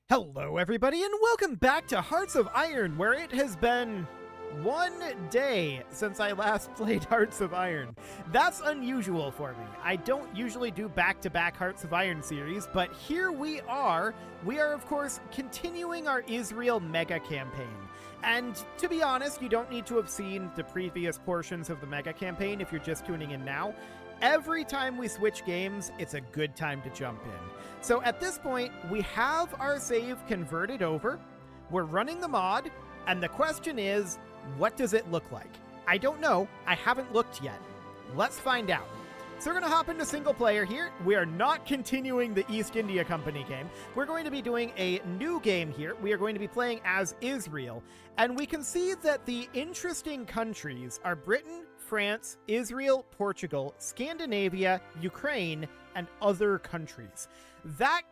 Hello everybody and welcome back to Hearts of Iron, where it has been one day since I last played Hearts of Iron. That's unusual for me. I don't usually do back-to-back Hearts of Iron series, but here we are. We are, of course, continuing our Israel mega campaign. And to be honest, you don't need to have seen the previous portions of the mega campaign if you're just tuning in now. Every time we switch games, it's a good time to jump in. So at this point, we have our save converted over, we're running the mod, and the question is, what does it look like? I don't know, I haven't looked yet. Let's find out. So we're going to hop into single player here. We are not continuing the East India Company game. We're going to be doing a new game here. We are going to be playing as Israel, and we can see that the interesting countries are Britain, France, Israel, Portugal, Scandinavia, Ukraine, and other countries. That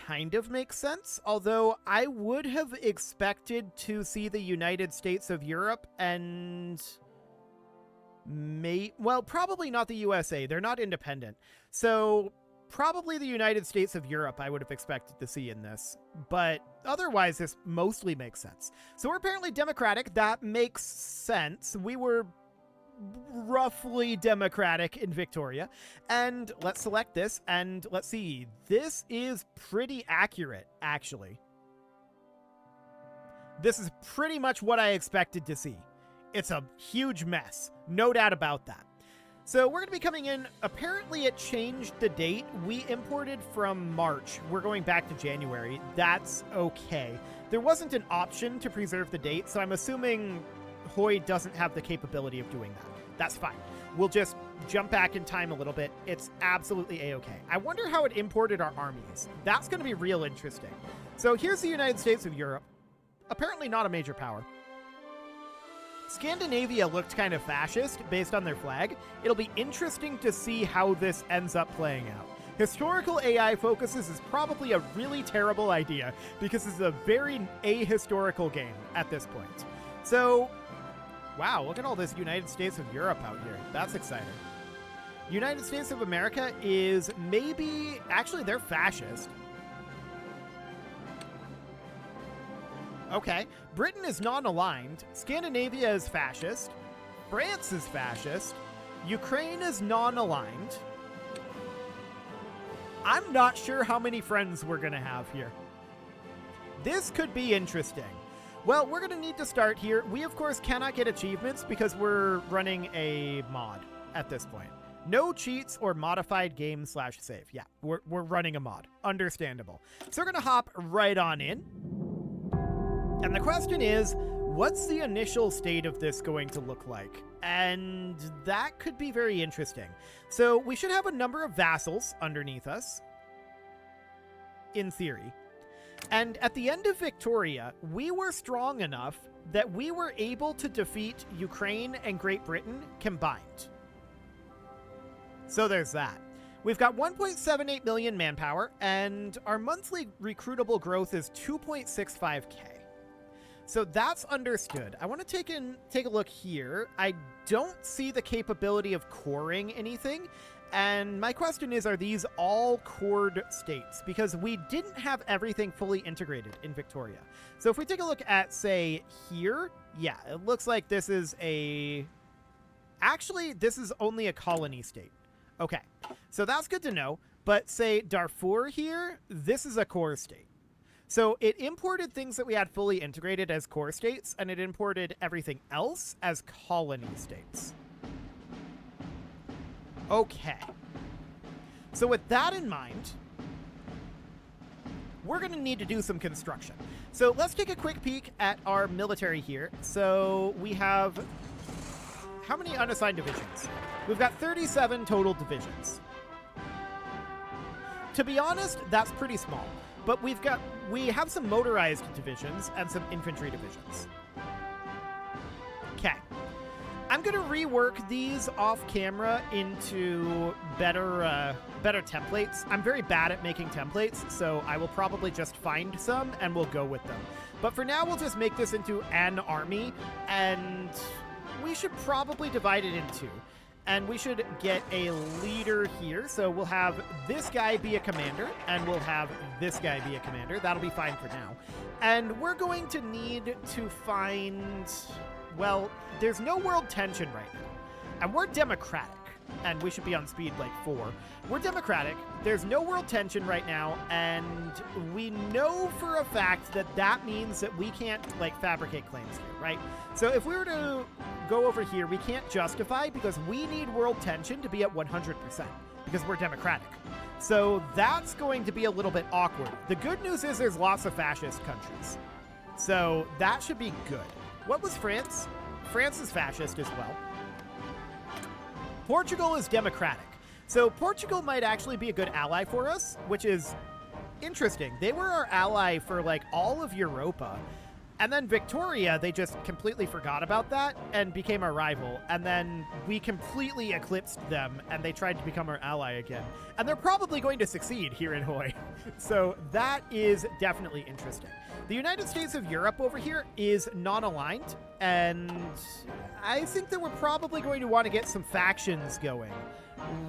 kind of makes sense, although I would have expected to see the United States of Europe and probably not the USA. They're not independent. So probably the United States of Europe I would have expected to see in this, but otherwise this mostly makes sense. So we're apparently democratic. That makes sense. We were roughly democratic in Victoria, and let's select this and let's see. This is pretty accurate, actually. This is pretty much what I expected to see. It's a huge mess, no doubt about that. So we're going to be coming in. Apparently it changed the date. We imported from March. We're going back to January. That's okay. There wasn't an option to preserve the date, so I'm assuming Hoy doesn't have the capability of doing that. That's fine. We'll just jump back in time a little bit. It's absolutely a-okay. I wonder how it imported our armies. That's going to be real interesting. So here's the United States of Europe. Apparently not a major power. Scandinavia looked kind of fascist based on their flag. It'll be interesting to see how this ends up playing out. Historical AI focuses is probably a really terrible idea because it's a very ahistorical game at this point. So, wow, look at all this United States of Europe out here. That's exciting. United States of America is maybe... Actually, they're fascist. Okay. Britain is non-aligned. Scandinavia is fascist. France is fascist. Ukraine is non-aligned. I'm not sure how many friends we're going to have here. This could be interesting. Well, we're going to need to start here. We, of course, cannot get achievements because we're running a mod at this point. No cheats or modified game /save. Yeah, we're running a mod. Understandable. So we're going to hop right on in. And the question is, what's the initial state of this going to look like? And that could be very interesting. So we should have a number of vassals underneath us, in theory. And at the end of Victoria, we were strong enough that we were able to defeat Ukraine and Great Britain combined. So there's that. We've got 1.78 million manpower, and our monthly recruitable growth is 2.65k. So that's understood. I want to take a look here. I don't see the capability of coring anything. And my question is, are these all cored states? Because we didn't have everything fully integrated in Victoria. So if we take a look at, say, here, yeah, it looks like this is a... Actually, this is only a colony state. Okay, so that's good to know. But say Darfur here, this is a core state. So it imported things that we had fully integrated as core states, and it imported everything else as colony states. Okay. So with that in mind, we're going to need to do some construction. So let's take a quick peek at our military here. So we have... How many unassigned divisions? We've got 37 total divisions. To be honest, that's pretty small. But we have some motorized divisions and some infantry divisions. Okay. I'm going to rework these off camera into better templates. I'm very bad at making templates, so I will probably just find some and we'll go with them. But for now, we'll just make this into an army, and we should probably divide it in two. And we should get a leader here. So we'll have this guy be a commander, and we'll have this guy be a commander. That'll be fine for now. And we're going to need to find, well, there's no world tension right now. And we're democratic. And we should be on speed like 4. We're democratic. There's no world tension right now, and we know for a fact that that means that we can't like fabricate claims here, right? So if we were to go over here, we can't justify because we need world tension to be at 100% because we're democratic. So that's going to be a little bit awkward. The good news is there's lots of fascist countries, so that should be good. What was France? France is fascist as well. Portugal is democratic. So Portugal might actually be a good ally for us, which is interesting. They were our ally for like all of Europa. And then Victoria, they just completely forgot about that and became our rival. And then we completely eclipsed them and they tried to become our ally again. And they're probably going to succeed here in Hoi. So that is definitely interesting. The United States of Europe over here is non-aligned, and I think that we're probably going to want to get some factions going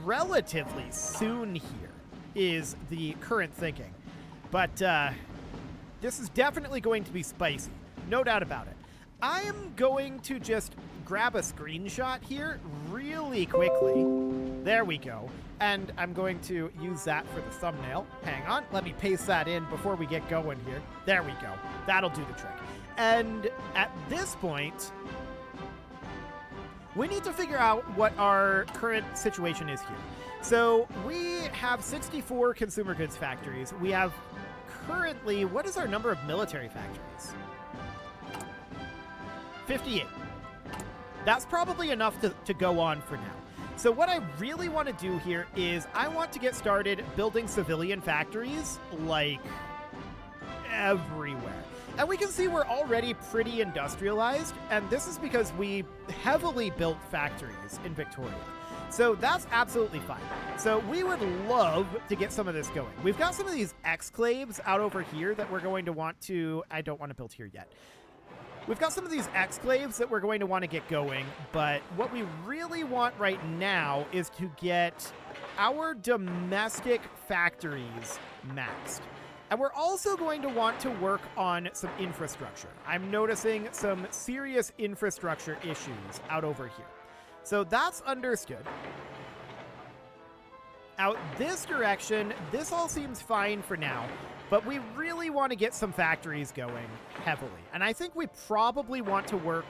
relatively soon here, is the current thinking. But this is definitely going to be spicy, no doubt about it. I am going to just grab a screenshot here really quickly. There we go. And I'm going to use that for the thumbnail. Hang on, let me paste that in before we get going here. There we go. That'll do the trick. And at this point, we need to figure out what our current situation is here. So we have 64 consumer goods factories. We have currently, what is our number of military factories? 58. That's probably enough to go on for now. So what I really want to do here is I want to get started building civilian factories like everywhere. And we can see we're already pretty industrialized, and this is because we heavily built factories in Victoria. So that's absolutely fine. So we would love to get some of this going. We've got some of these exclaves out over here that we're going to want to... I don't want to build here yet. We've got some of these exclaves that we're going to want to get going, but what we really want right now is to get our domestic factories maxed. And we're also going to want to work on some infrastructure. I'm noticing some serious infrastructure issues out over here. So that's understood. Out this direction, this all seems fine for now. But we really want to get some factories going heavily. And I think we probably want to work,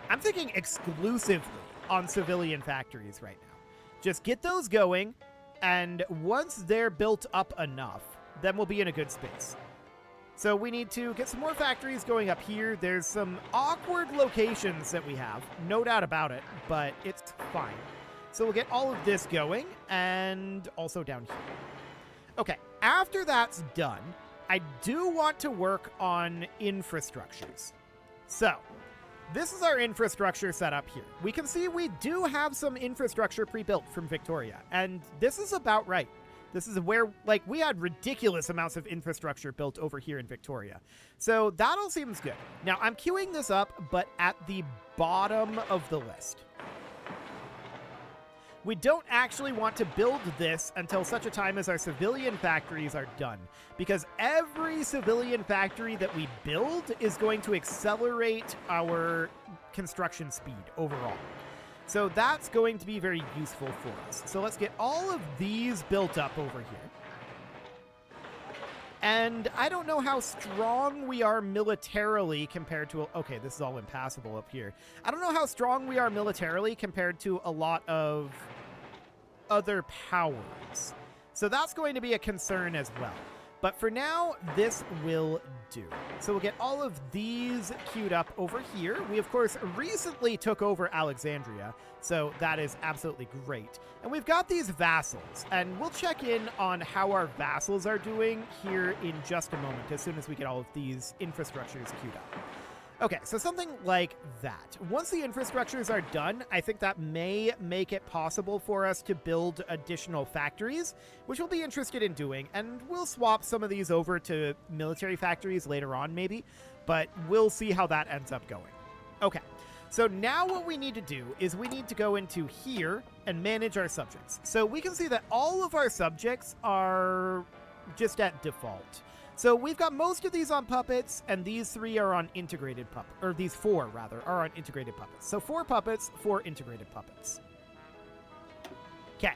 I'm thinking exclusively on civilian factories right now. Just get those going, and once they're built up enough, then we'll be in a good space. So we need to get some more factories going up here. There's some awkward locations that we have, no doubt about it, but it's fine. So we'll get all of this going, and also down here. Okay, after that's done, I do want to work on infrastructures. So, this is our infrastructure set up here. We can see we do have some infrastructure pre-built from Victoria, and this is about right. This is where, like, we had ridiculous amounts of infrastructure built over here in Victoria. So that all seems good. Now, I'm queuing this up, but at the bottom of the list. We don't actually want to build this until such a time as our civilian factories are done, because every civilian factory that we build is going to accelerate our construction speed overall. So that's going to be very useful for us. So let's get all of these built up over here. And I don't know how strong we are militarily compared to... Okay, this is all impassable up here. I don't know how strong we are militarily compared to a lot of other powers. So that's going to be a concern as well. But for now, this will do. So we'll get all of these queued up over here. We, of course, recently took over Alexandria, so that is absolutely great. And we've got these vassals, and we'll check in on how our vassals are doing here in just a moment, as soon as we get all of these infrastructures queued up. Okay, so something like that. Once the infrastructures are done, I think that may make it possible for us to build additional factories, which we'll be interested in doing, and we'll swap some of these over to military factories later on, maybe, but we'll see how that ends up going. Okay, So now what we need to do is we need to go into here and manage our subjects. So we can see that all of our subjects are just at default. So we've got most of these on puppets, and these 3 are on integrated puppets, or these 4 rather, are on integrated puppets. So 4 puppets, 4 integrated puppets. Okay.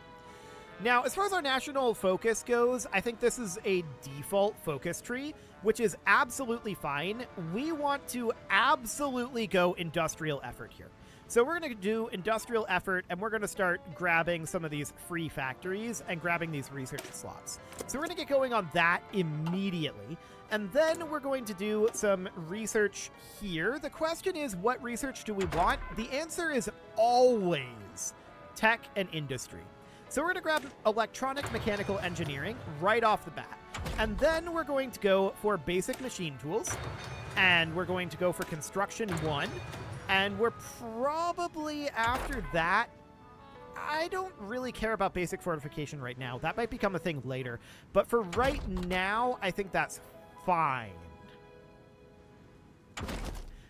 Now, as far as our national focus goes, I think this is a default focus tree, which is absolutely fine. We want to absolutely go industrial effort here. So we're going to do industrial effort, and we're going to start grabbing some of these free factories and grabbing these research slots. So we're going to get going on that immediately, and then we're going to do some research here. The question is, what research do we want? The answer is always tech and industry. So we're going to grab electronic mechanical engineering right off the bat. And then we're going to go for basic machine tools. And we're going to go for construction 1. And we're probably, after that, I don't really care about basic fortification right now. That might become a thing later. But for right now, I think that's fine.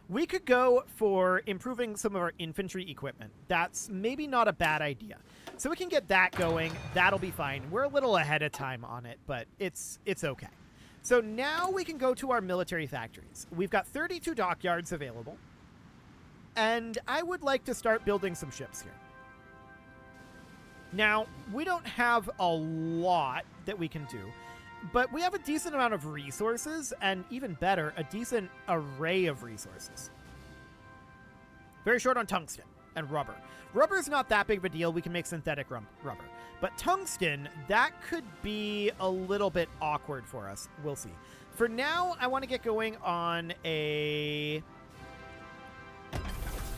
We could go for improving some of our infantry equipment. That's maybe not a bad idea. So we can get that going. That'll be fine. We're a little ahead of time on it, but it's okay. So now we can go to our military factories. We've got 32 dockyards available. And I would like to start building some ships here. Now, we don't have a lot that we can do, but we have a decent amount of resources, and even better, a decent array of resources. Very short on tungsten and rubber. Rubber is not that big of a deal. We can make synthetic rubber. But tungsten, that could be a little bit awkward for us. We'll see. For now, I want to get going on a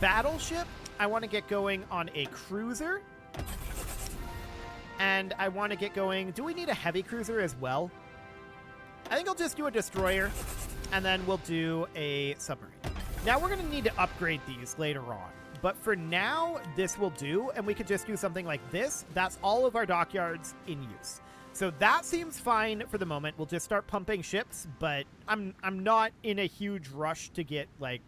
battleship. I want to get going on a cruiser. And I want to get going... Do we need a heavy cruiser as well? I think I'll just do a destroyer, and then we'll do a submarine. Now, we're going to need to upgrade these later on. But for now, this will do, and we could just do something like this. That's all of our dockyards in use. So that seems fine for the moment. We'll just start pumping ships, but I'm not in a huge rush to get, like,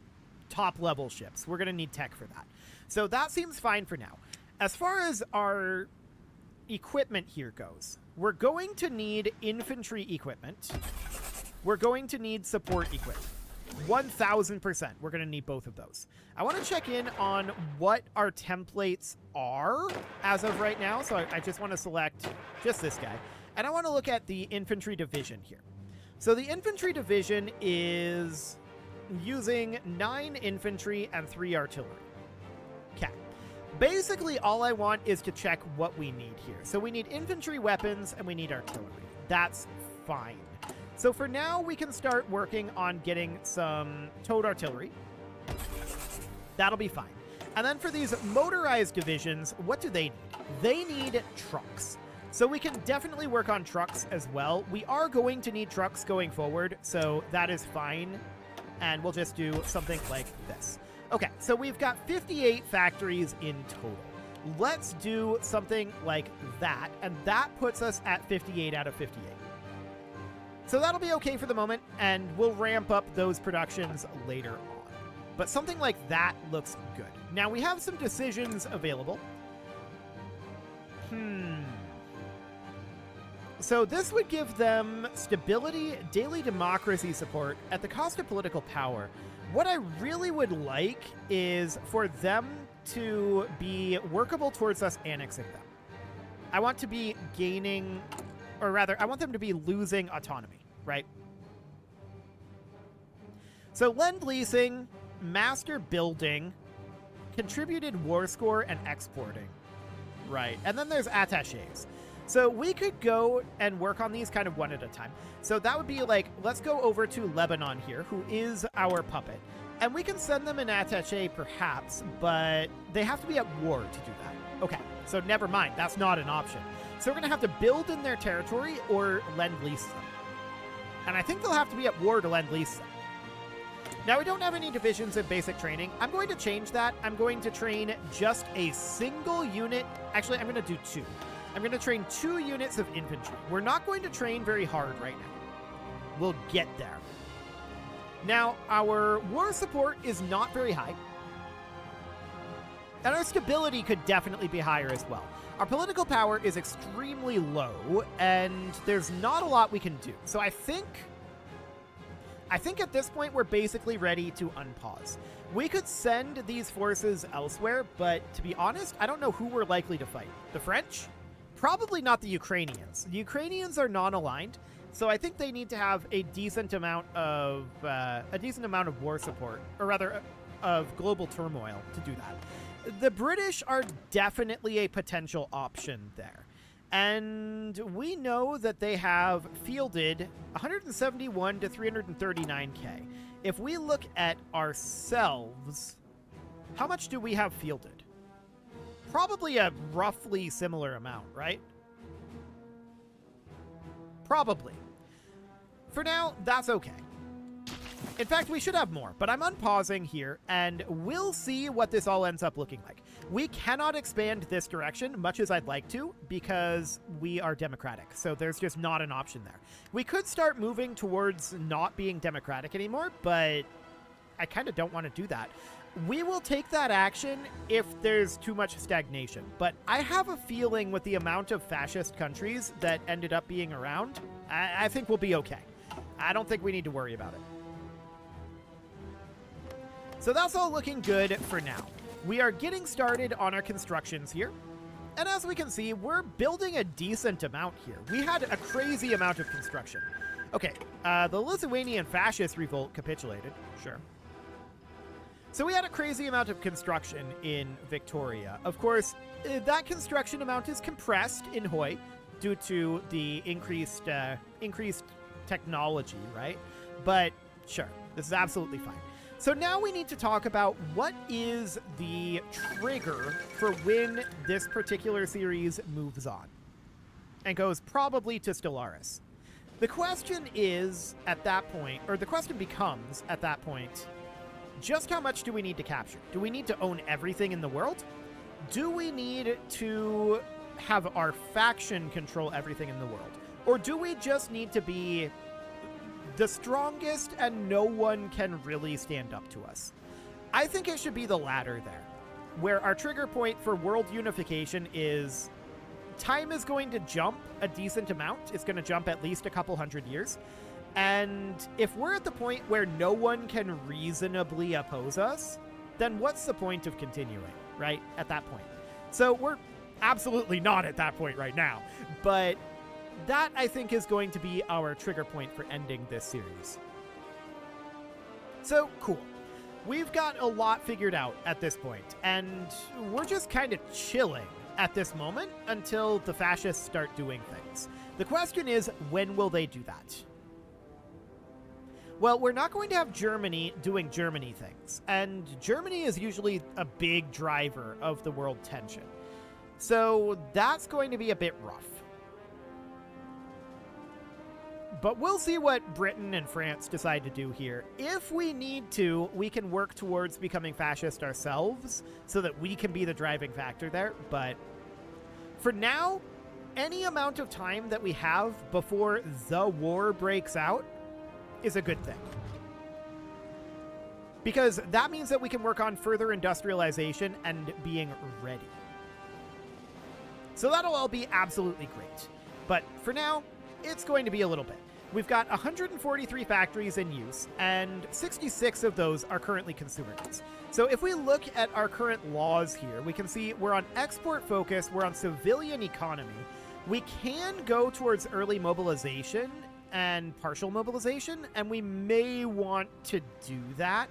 top-level ships. We're going to need tech for that. So that seems fine for now. As far as our equipment here goes, we're going to need infantry equipment. We're going to need support equipment. 1000%. We're going to need both of those. I want to check in on what our templates are as of right now. So I just want to select just this guy. And I want to look at the infantry division here. So the infantry division is using 9 infantry and 3 artillery. Okay. Basically, all I want is to check what we need here. So we need infantry weapons and we need artillery. That's fine. So for now, we can start working on getting some towed artillery. That'll be fine. And then for these motorized divisions, what do they need? They need trucks. So we can definitely work on trucks as well. We are going to need trucks going forward, so that is fine. And we'll just do something like this. Okay, so we've got 58 factories in total. Let's do something like that, and that puts us at 58 out of 58. So that'll be okay for the moment, and we'll ramp up those productions later on. But something like that looks good. Now, we have some decisions available. So this would give them stability, daily democracy support at the cost of political power. What I really would like is for them to be workable towards us annexing them. I want to be gaining, or rather, I want them to be losing autonomy, right? So lend-leasing, master building, contributed war score, and exporting. Right, and then there's attaches. So we could go and work on these kind of one at a time. So that would be like, let's go over to Lebanon here, who is our puppet. And we can send them an attaché perhaps, but they have to be at war to do that. Okay, so never mind. That's not an option. So we're going to have to build in their territory or lend-lease them. And I think they'll have to be at war to lend-lease them. Now, we don't have any divisions in basic training. I'm going to change that. I'm going to train just a single unit. Actually, I'm going to do 2. I'm going to train 2 units of infantry. We're not going to train very hard right now. We'll get there. Now, our war support is not very high. And our stability could definitely be higher as well. Our political power is extremely low, and there's not a lot we can do. So I think at this point we're basically ready to unpause. We could send these forces elsewhere, but to be honest, I don't know who we're likely to fight. The French? Probably not the Ukrainians. The Ukrainians are non-aligned, so I think they need to have a decent amount of war support, or rather, of global turmoil to do that. The British are definitely a potential option there. And we know that they have fielded 171 to 339k. If we look at ourselves, how much do we have fielded? Probably a roughly similar amount, right? Probably. For now, that's okay. In fact, we should have more, but I'm unpausing here, and we'll see what this all ends up looking like. We cannot expand this direction, much as I'd like to, because we are democratic, so there's just not an option there. We could start moving towards not being democratic anymore, but I kind of don't want to do that. We will take that action if there's too much stagnation, but I have a feeling with the amount of fascist countries that ended up being around, I think we'll be okay. I don't think we need to worry about it. So that's all looking good for now. We are getting started on our constructions here. And as we can see, we're building a decent amount here. We had a crazy amount of construction. Okay, the Lithuanian fascist revolt capitulated. Sure. So we had a crazy amount of construction in Victoria. Of course, that construction amount is compressed in Hoi due to the increased technology, right? But sure, this is absolutely fine. So now we need to talk about what is the trigger for when this particular series moves on and goes probably to Stellaris. The question is at that point, or the question becomes at that point, just how much do we need to capture? Do we need to own everything in the world? Do we need to have our faction control everything in the world? Or do we just need to be the strongest and no one can really stand up to us? I think it should be the latter there, where our trigger point for world unification is time is going to jump a decent amount. It's going to jump at least a couple hundred years. And if we're at the point where no one can reasonably oppose us, then what's the point of continuing, right? At that point. So we're absolutely not at that point right now, but that, I think, is going to be our trigger point for ending this series. So, cool. We've got a lot figured out at this point, and we're just kind of chilling at this moment until the fascists start doing things. The question is, when will they do that? Well, we're not going to have Germany doing Germany things, and Germany is usually a big driver of the world tension. So that's going to be a bit rough. But we'll see what Britain and France decide to do here. If we need to, we can work towards becoming fascist ourselves so that we can be the driving factor there. But for now, any amount of time that we have before the war breaks out is a good thing. Because that means that we can work on further industrialization and being ready. So that'll all be absolutely great. But for now, it's going to be a little bit. We've got 143 factories in use, and 66 of those are currently consumer goods. So if we look at our current laws here, we can see we're on export focus, we're on civilian economy. We can go towards early mobilization and partial mobilization, and we may want to do that.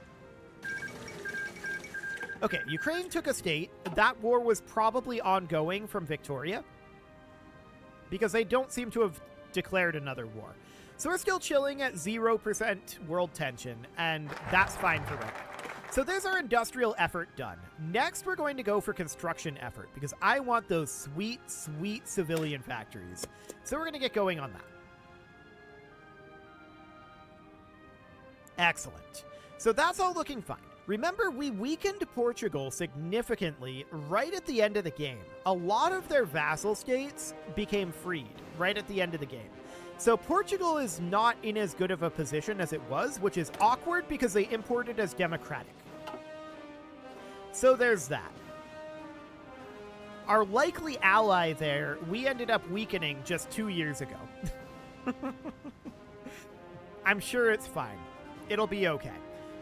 Okay, Ukraine took a state. That war was probably ongoing from Victoria, because they don't seem to have declared another war. So we're still chilling at 0% world tension, and that's fine for right now. So there's our industrial effort done. Next, we're going to go for construction effort, because I want those sweet, sweet civilian factories. So we're going to get going on that. Excellent. So that's all looking fine. Remember, we weakened Portugal significantly right at the end of the game. A lot of their vassal states became freed right at the end of the game. So Portugal is not in as good of a position as it was, which is awkward because they imported as democratic. So there's that. Our likely ally there, we ended up weakening just 2 years ago. I'm sure it's fine. It'll be okay.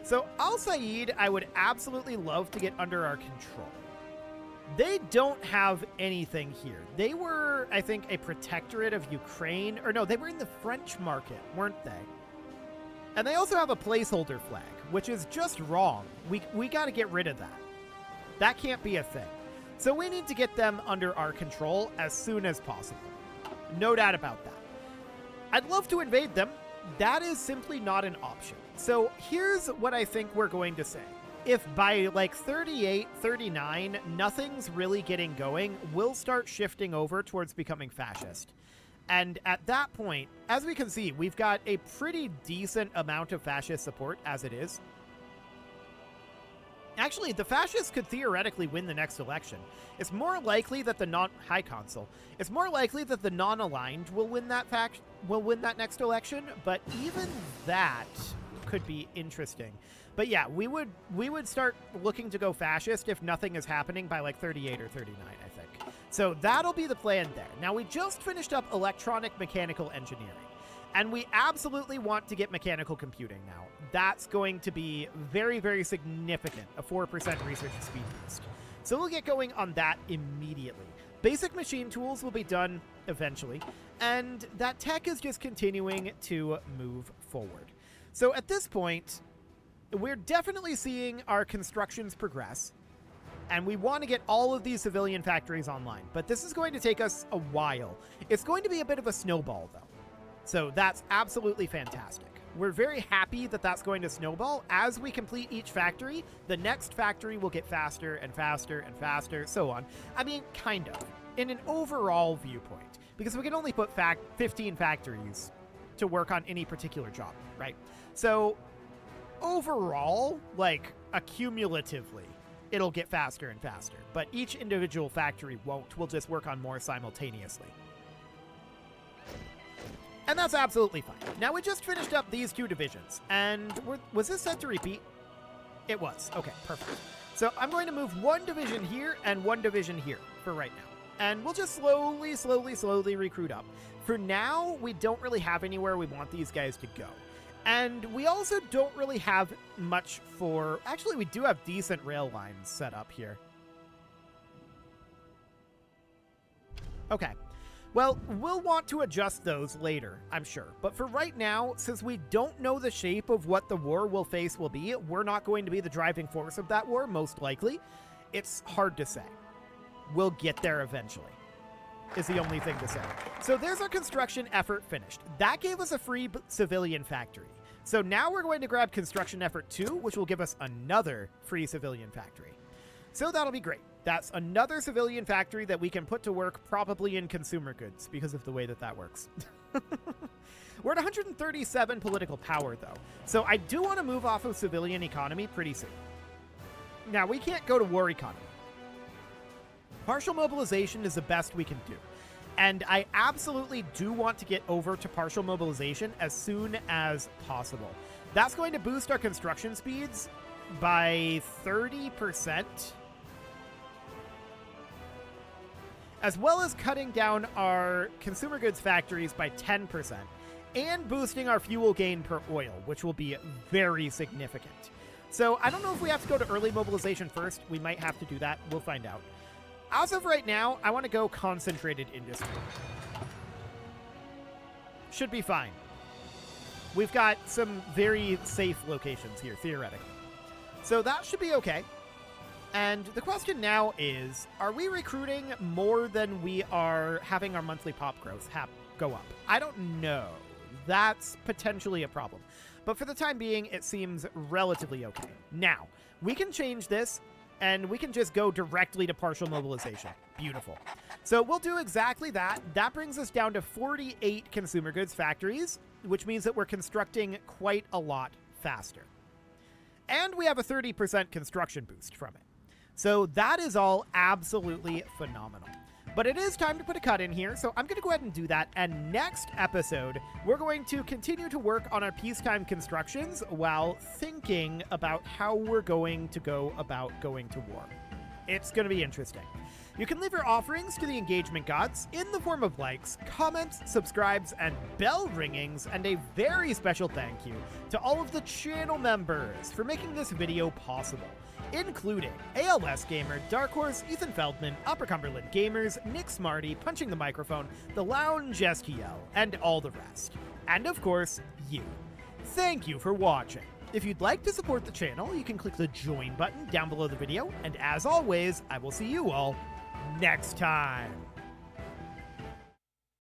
So Al Said, I would absolutely love to get under our control. They don't have anything here. They were, I think, a protectorate of Ukraine. Or no, they were in the French market, weren't they? And they also have a placeholder flag, which is just wrong. We got to get rid of that. That can't be a thing. So we need to get them under our control as soon as possible. No doubt about that. I'd love to invade them. That is simply not an option. So here's what I think we're going to say. If by like 38, 39, nothing's really getting going, we'll start shifting over towards becoming fascist. And at that point, as we can see, we've got a pretty decent amount of fascist support as it is. Actually, the fascists could theoretically win the next election. It's more likely that the High Consul. It's more likely that the non-aligned will win that next election, but even that could be interesting. But yeah, we would start looking to go fascist if nothing is happening by like 38 or 39, I think. So that'll be the plan there. Now, we just finished up electronic mechanical engineering, and we absolutely want to get mechanical computing now. That's going to be very, very significant, a 4% research speed boost. So we'll get going on that immediately. Basic machine tools will be done eventually, and that tech is just continuing to move forward. So at this point, we're definitely seeing our constructions progress, and we want to get all of these civilian factories online. But this is going to take us a while. It's going to be a bit of a snowball, though. So that's absolutely fantastic. We're very happy that that's going to snowball. As we complete each factory, the next factory will get faster and faster and faster, so on. I mean, kind of, in an overall viewpoint, because we can only put 15 factories to work on any particular job, right? So overall, like accumulatively, it'll get faster and faster, but each individual factory won't. We'll just work on more simultaneously. And that's absolutely fine. Now, we just finished up these two divisions, and was this set to repeat? It was. Okay, perfect. So I'm going to move one division here and one division here for right now. And we'll just slowly recruit up. For now, we don't really have anywhere we want these guys to go. And we also don't really have much for... Actually, we do have decent rail lines set up here. Okay. Well, we'll want to adjust those later, I'm sure. But for right now, since we don't know the shape of what the war we'll face will be, we're not going to be the driving force of that war, most likely. It's hard to say. We'll get there eventually, is the only thing to say. So there's our construction effort finished. That gave us a free civilian factory. So now we're going to grab construction effort 2, which will give us another free civilian factory. So that'll be great. That's another civilian factory that we can put to work probably in consumer goods because of the way that that works. We're at 137 political power, though. So I do want to move off of civilian economy pretty soon. Now, we can't go to war economy. Partial mobilization is the best we can do. And I absolutely do want to get over to partial mobilization as soon as possible. That's going to boost our construction speeds by 30%. As well as cutting down our consumer goods factories by 10%, and boosting our fuel gain per oil, which will be very significant. So I don't know if we have to go to early mobilization first. We might have to do that. We'll find out. As of right now, I want to go concentrated industry. Should be fine. We've got some very safe locations here, theoretically. So that should be okay. And the question now is, are we recruiting more than we are having our monthly pop growth go up? I don't know. That's potentially a problem. But for the time being, it seems relatively okay. Now, we can change this, and we can just go directly to partial mobilization. Beautiful. So we'll do exactly that. That brings us down to 48 consumer goods factories, which means that we're constructing quite a lot faster. And we have a 30% construction boost from it. So that is all absolutely phenomenal. But it is time to put a cut in here, so I'm going to go ahead and do that. And next episode, we're going to continue to work on our peacetime constructions while thinking about how we're going to go about going to war. It's going to be interesting. You can leave your offerings to the engagement gods in the form of likes, comments, subscribes, and bell ringings, and a very special thank you to all of the channel members for making this video possible, including ALS Gamer, Dark Horse, Ethan Feldman, Upper Cumberland Gamers, Nick Smarty, Punching the Microphone, The Lounge STL, and all the rest. And of course, you. Thank you for watching. If you'd like to support the channel, you can click the join button down below the video, and as always, I will see you all next time.